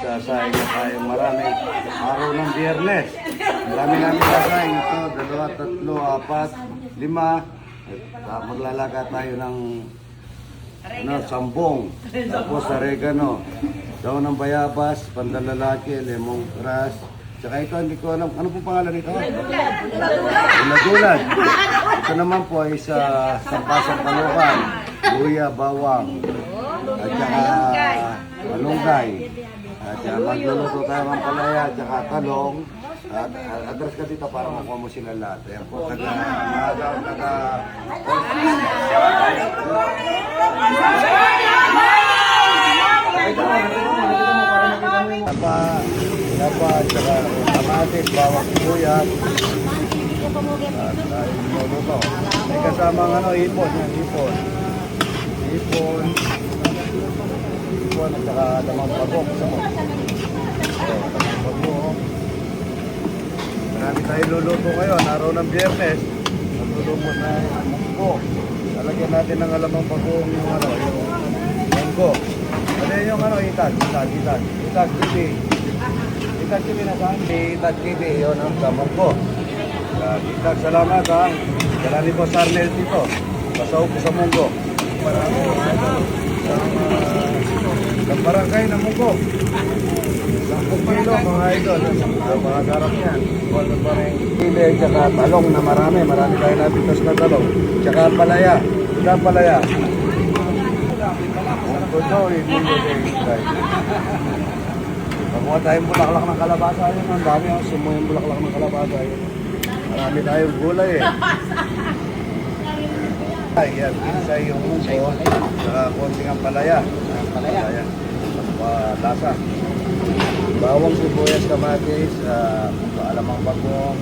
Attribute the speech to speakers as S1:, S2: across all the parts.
S1: Magsasaing na tayo marami. Araw ng Biyernes. Marami namin sasaing. Ito, 2, 3, 4, 5. At maglalaka tayo ng sambong. Tapos oregano. Daw ng bayabas, pandalalaki, lemon grass. Tsaka ito, hindi ko alam. Ano po pangalan nito? Uladulan. Ito naman po ay sa sampasang palukan. Luya, bawang. At saka malunggay. At saka magluluto tayo ng palaya at saka talong. At address ka dito para makuha mo sila lahat. Ayan po, Napa, at saka kamatis, bawang sibuyas. At niluluto. May kasamang ipon. Ipon at saka damang pagok. Marami tayo luluto ngayon. Araw ng Biyernes. Magluluto na munggo. Lalagyan natin ng alamang pagong yung munggo. Ano yung itag TV. Itag TV na saan? Itag TV. Yun ang damang ko. Itag, salamat ha. Galani po sa Arnel dito. Pasaw ko sa munggo. Marami ang barangay ng munggo. 10 kilo mga idol. Mga garap yan. Pili tsaka talong na marami. Marami tayo napitas na talong. Tsaka palaya. Tsaka palaya. Pagkuha tayong bulaklak ng kalabasa yun. Ang dami ang sumo yung bulaklak ng kalabasa yun. Marami tayong gulay eh. Ayan, pinsa yung munggo. Saka konting ang palaya. Palaya. Lasa. Bawang sibuyas, kamatis, alamang bagong,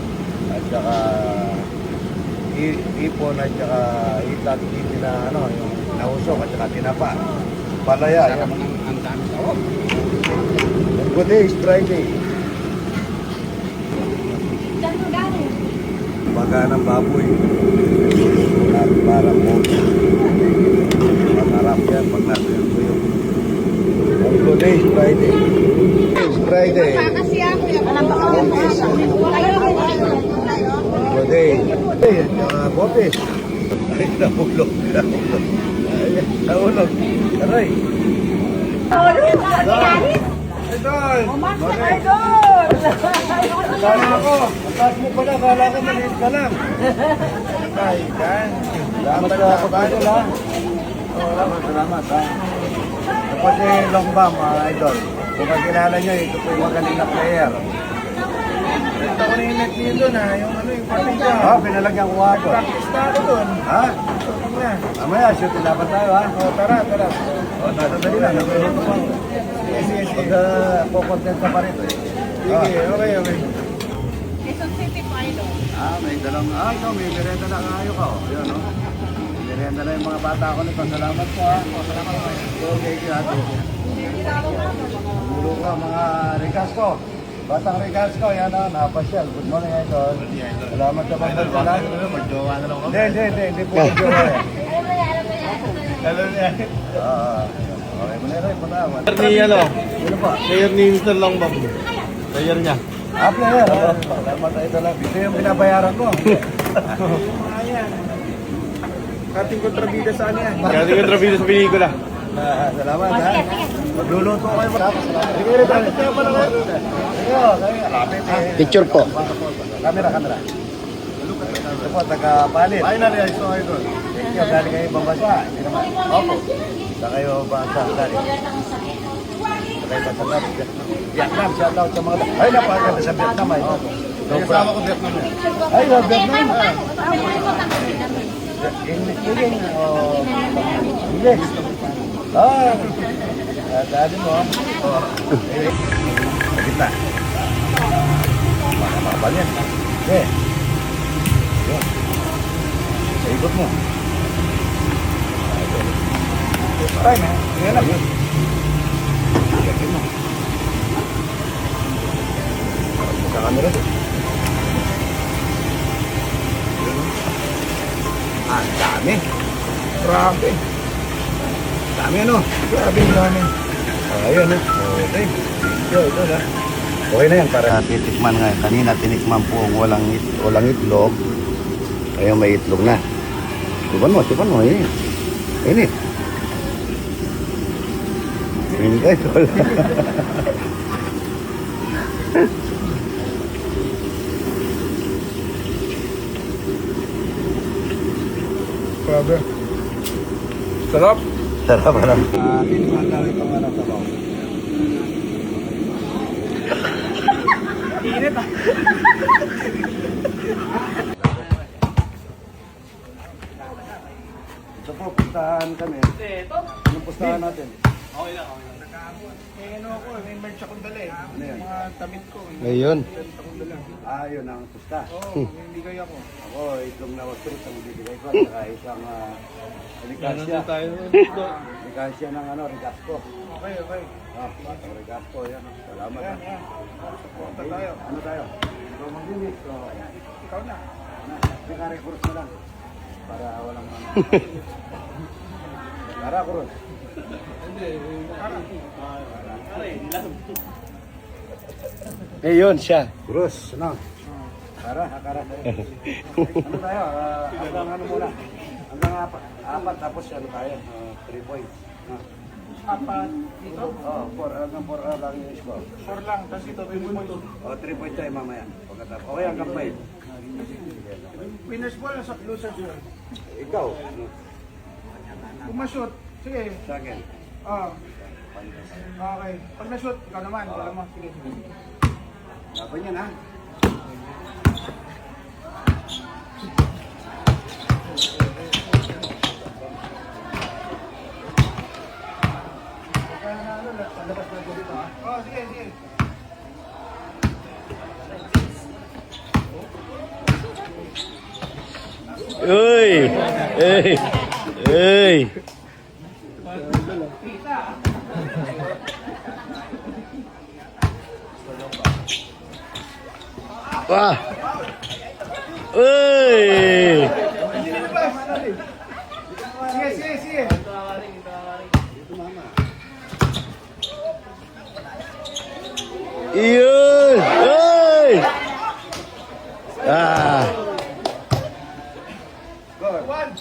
S1: at saka ipon, at saka itag, yung nausok, at saka tinapa. Palaya. Ang dami tawag. Good day, it's Friday. Baga ng baboy. Para po. Pangarap yan pag natin ko yung good day, it's Friday. It's Friday. Good day. Hey, botes. Ay, nahulog. Nahulog. Aray. Idol! Idol! Kala ako, ang taas mo pala, kala ko maliit ka lang. Ay, kan. Salamat ako tayo lang. Salamat ha. Ito si Long Bam, mga idol. Kung kakilala nyo, ito po yung magaling na player. Ito ko na yung net niyo doon ha, yung patinja. Ha, pinalagyan ko ako. Practice na ako doon. Ha? Mamaya, shoot, laban tayo ha. Tara. Nadadali lang, nagluluto pa. Yes. Pag-content ka pa rito eh. Sige, okay.
S2: Quezon City po, idol.
S1: May dalang, ito, may merenda na kayo ka. Ayan o. Merenda na yung mga bata ko nito. Salamat po ha. Salamat po. Okay, ate. Mulo ka mga regas ko. Batang regas ko, yan o, napasyal. Good morning, idol. Salamat sa pagdala.
S3: Magjowa na lang ako.
S1: Hindi po magjowa eh.
S3: Alam niya.
S1: Okay, maneray po na.
S3: Player player ni Mr. Longbam. Player niya.
S1: Player. Salamat tayo lang. Ito yung binabayaran ko.
S3: Kating kontrabida sa ano yan? Kating kontrabida sa pelikula.
S1: Salamat ha. Magluluto kayo.
S4: Picture po.
S1: Kamera. Ito po, taga-palit.
S3: Finally, I saw it doon.
S1: Thank you. Galing kayo ibang bansa. Hindi naman. Opo. Sa kayo bansa. Galing. Sa kayo bansa. Vietnam. Shout out sa mga... Ay, napakaganda sa Vietnam.
S3: Kasama ko Vietnam yan.
S1: Ay, Vietnam. English speaking o English? Dali mo. Sakit na. Makapal yan. Okay. Yun. Ikot mo. Ay, man. Yan lang. Sakit mo. Sa camera to. Ang dami. Grabe. Dami ano? Grabe ang dami. Ayun. Okay. ito na. Okay na yan para. Titikman nga. Kanina tinikman po ang walang itlog. Ngayon may itlog na. Tipan mo. Init. Init. Init.
S3: Grabe. Sarap.
S1: Sarap. Tinikman namin itong ano sa bawang.
S3: Init ah.
S1: Ito po, pustahan kami. Anong pustahan natin?
S3: Okay lang. May ano ako, may merch akong dala eh.
S1: Ano yan?
S3: Mga damit ko.
S1: Ngayon.
S3: Merch akong dala.
S1: Yun ang pusta.
S3: Oo, may bigay ako.
S1: Ako, itlog na wastrit ang bibigay ko. Saka isang ricassia.
S3: tayo.
S1: Ricassia ng ricasco.
S3: Okay.
S1: Batang ricasco. Yan. Salamat.
S3: Yan. Punta tayo.
S1: Ano tayo? Ikaw mag-dinis.
S3: Ikaw na.
S1: Kare kurus na lang. Para walang Kara kurus. Yun siya. Kurus, ano? Kara tayo. Ano tayo? Hanggang ano muna? Hanggang apat tapos ano tayo? 3 points.
S3: Apat dito.
S1: Hanggang 4 lang yung score.
S3: 4 lang. Tapos ito, 3 points.
S1: 3 points tayo mamaya. Pagkatapos. Okay, hanggang 5.
S3: Winners ball sa losers ball.
S1: Ikaw.
S3: Kung ma-shoot, sige.
S1: Sa akin.
S3: Okay. Pag na-shoot, ikaw naman. Alam mo. Sige.
S1: Laban yan ha.
S3: Sige.
S1: Uy! Wah! Uy!
S3: Sige.
S1: Iyon! Uy!
S3: One.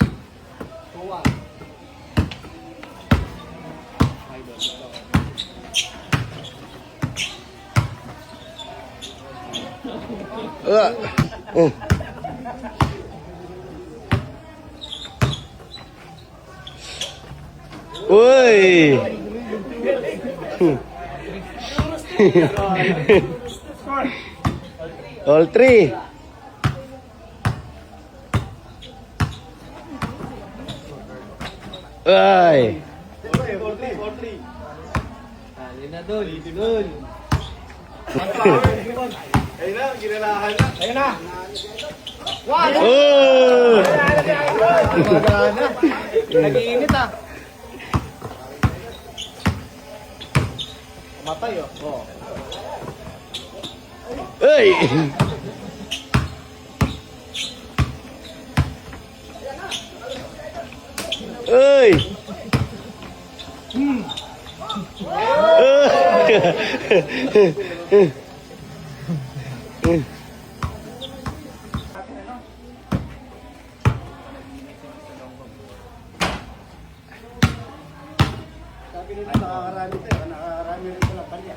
S1: Uy!
S3: Score.
S1: All 3. Ay!
S3: Ayun na.
S1: Oh!
S3: Nag-iinit ah. Matay oh.
S1: Ay! Ay! Sabi nila nakakarami tayo, nakakarami rin pala palya.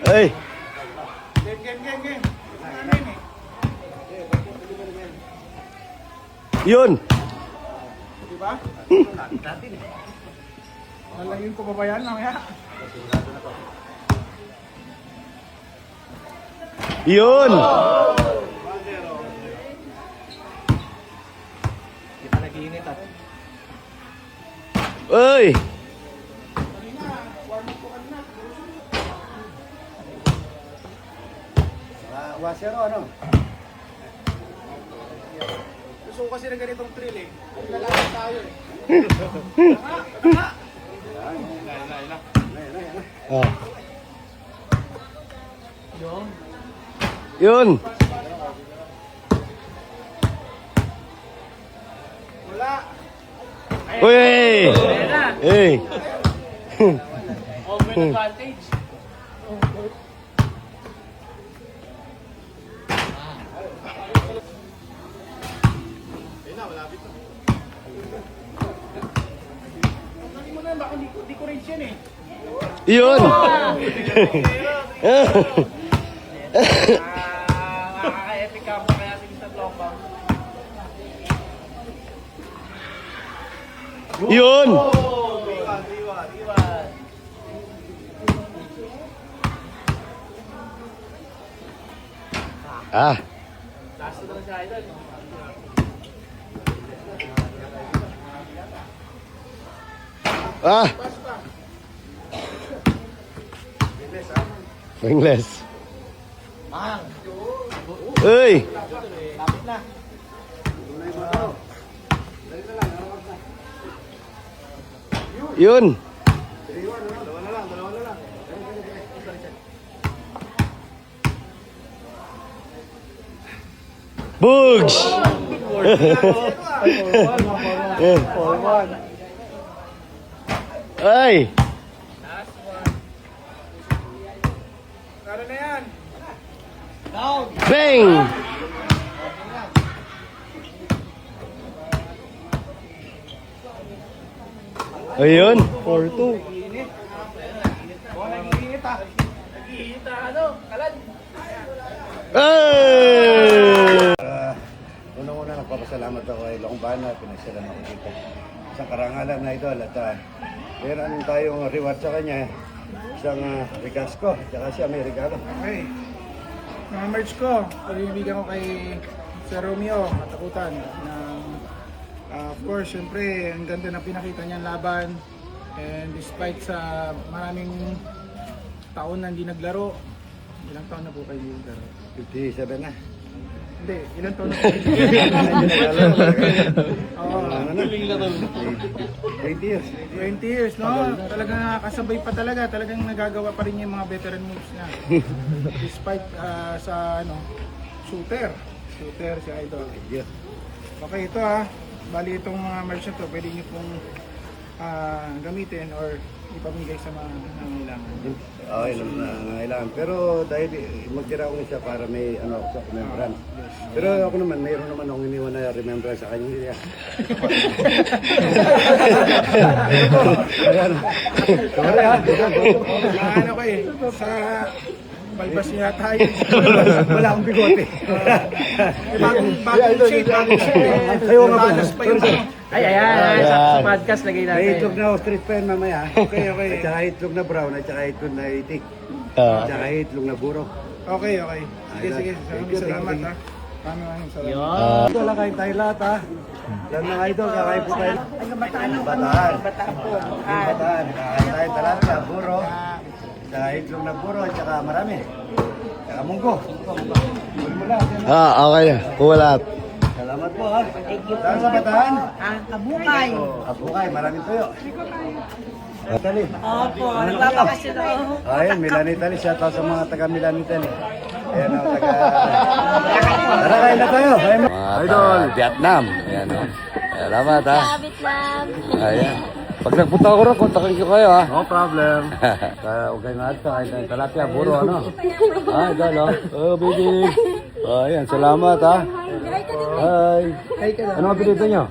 S1: Ay!
S3: Game. Ano yun eh?
S1: Yun!
S3: Diba? Nalagyan ko pa ba yan mamaya?
S1: Yun!
S3: Kita nag-iinit ah.
S1: Uy! Wasero ano?
S3: Gusto ko kasi ng ganitong thrill eh. Lalakad tayo eh.
S1: Oh. Yun!
S3: Wala.
S1: Uy!
S3: Hey.
S4: Home advantage.
S3: Yun.
S4: Nakaka-epic ka pa kaya sa Longbang.
S3: Yun.
S4: Iwan.
S3: Ah.
S4: Last na si Idol.
S3: Ah. Ingles. Uy.
S4: Lapit na.
S3: Yun. Bugs. Ay.
S1: Kano na yan?
S3: Bang. Ayun. 4-2.
S4: Nag-iinit ano? Kalan.
S3: Ay!
S1: Unang-una nagpapasalamat ako kay Longbana, pinagsalan ako dito. Isang karangalan na idol at meron tayong reward sa kanya. Isang Ricasco, tsaka siya may regalo.
S5: Okay. Mga merch ko, pinibigyan ko kay Sir Romeo Matakutan ng of course, syempre, ang ganda na pinakita niyang laban and despite sa maraming taon na hindi naglaro, ilang taon na po kayo hindi naglaro?
S1: 57 na.
S5: Hindi, ilang taon na po kayo hindi naglaro? Oo,
S1: Ano na? 20 years.
S5: 20 years, no? Talagang nakakasabay pa talaga. Talagang nagagawa pa rin niya yung mga veteran moves niya. Despite sa shooter. Shooter si Idol.
S1: Yes.
S5: Okay, ito bali itong mga merch na to, pwede niyo pong gamitin or ipamigay sa mga nangailangan.
S1: Okay lang na nangailangan. Pero dahil magtira ko siya para may sa remembrance. Pero ako naman, mayroon naman akong iniwan na remembrance sa kanya. Ayan. Sorry
S5: Ano ko sa balbas niya tayo.
S1: Wala akong bigote.
S5: Bagong shape.
S1: Ayaw nga ba?
S5: Balas pa yun.
S4: Ayan. Sa podcast lagay
S1: May
S4: natin.
S1: itlog na ostrich pa yun mamaya.
S5: Okay.
S1: At saka itlog na brown, at saka itlog na itik.
S3: Ah.
S1: At saka itlog na buro.
S5: Okay. Sige. Salamat
S1: Thank you.
S5: Maraming salamat.
S1: Ito lang kain tayo lahat ha. Lahat ng idol, kakain po tayo. Bataan. Bataan. Kakain tayo talata, buro. Saka itlog na buro, at saka marami. Saka munggo. Buli mo lahat. yan, ha?
S3: Ah, okay. Kuha lahat.
S1: Salamat po ha. Saan sa bataan?
S2: Abukay.
S1: Abukay, maraming tuyo. Tali.
S2: Opo, nagbabakasyon ako.
S1: Ayun, Milani Tali. Shout out sa mga taga Milani Tali. Ayan ang taga... Tara, kain na tayo. Ayun.
S3: Idol. Vietnam. Ayan o. Salamat ha.
S2: Sabit lang.
S3: Ayan. Pag nagpunta ako rin, kontakin ko kayo ha.
S1: No problem.
S3: Huwag kayo nga ito. Kain talapia. Puro ano. Ah, idol o. Oh, baby. Ayan. Salamat ha. Hi. Ano ang pinito nyo?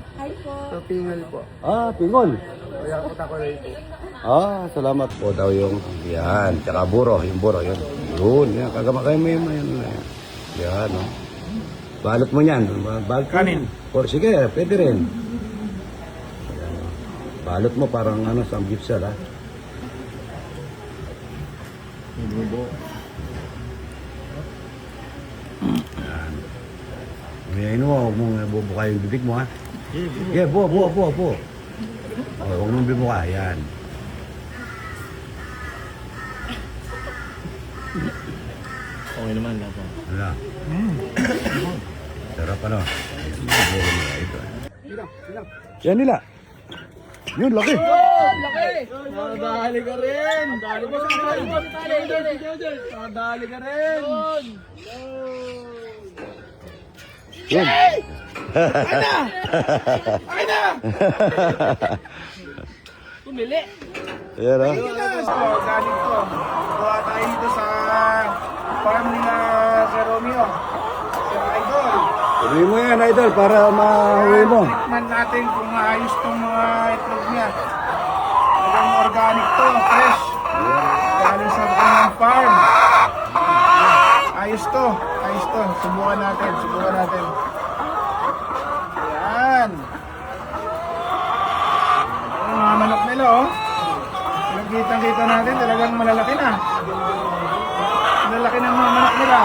S5: Pingal po.
S3: Ah, pingol.
S5: Kaya punta ko rito.
S3: Ah, salamat po daw yung yan, tsaka buro, yung buro yun. Yun, yan, kagamakain mo yun, yan. Yan, no. Balot mo yan,
S5: Kanin.
S3: O, sige, pwede rin. Yan, no. Balot mo parang ano, samgipsal, ha. Yan. Umiyain mo, huwag mong bubuka yung bibig mo, ha. Yeah, buo. O, huwag mong bibuka, yan.
S4: Okay naman lang po.
S3: Wala. Sarap ano. Yan nila. Yun, laki.
S4: Nadali ka rin. Nadali ka rin.
S3: Yun.
S4: Tumili.
S3: Ayan, oh.
S5: So, galing to. Kuha tayo dito sa farm nila Sir Romeo. Sir Idol.
S3: Tuloy mo yan, idol, para mahuwi mo.
S5: Tikman natin kung ayos tong mga itlog niya. Talagang organic to, fresh. Galing sa kanyang farm. Ayos to, ayos to. Subukan natin, subukan natin. Ayan. Ang mga manok nila, oh. Kitang-kita natin, talagang malalaki na. Malalaki ng mga manok nila.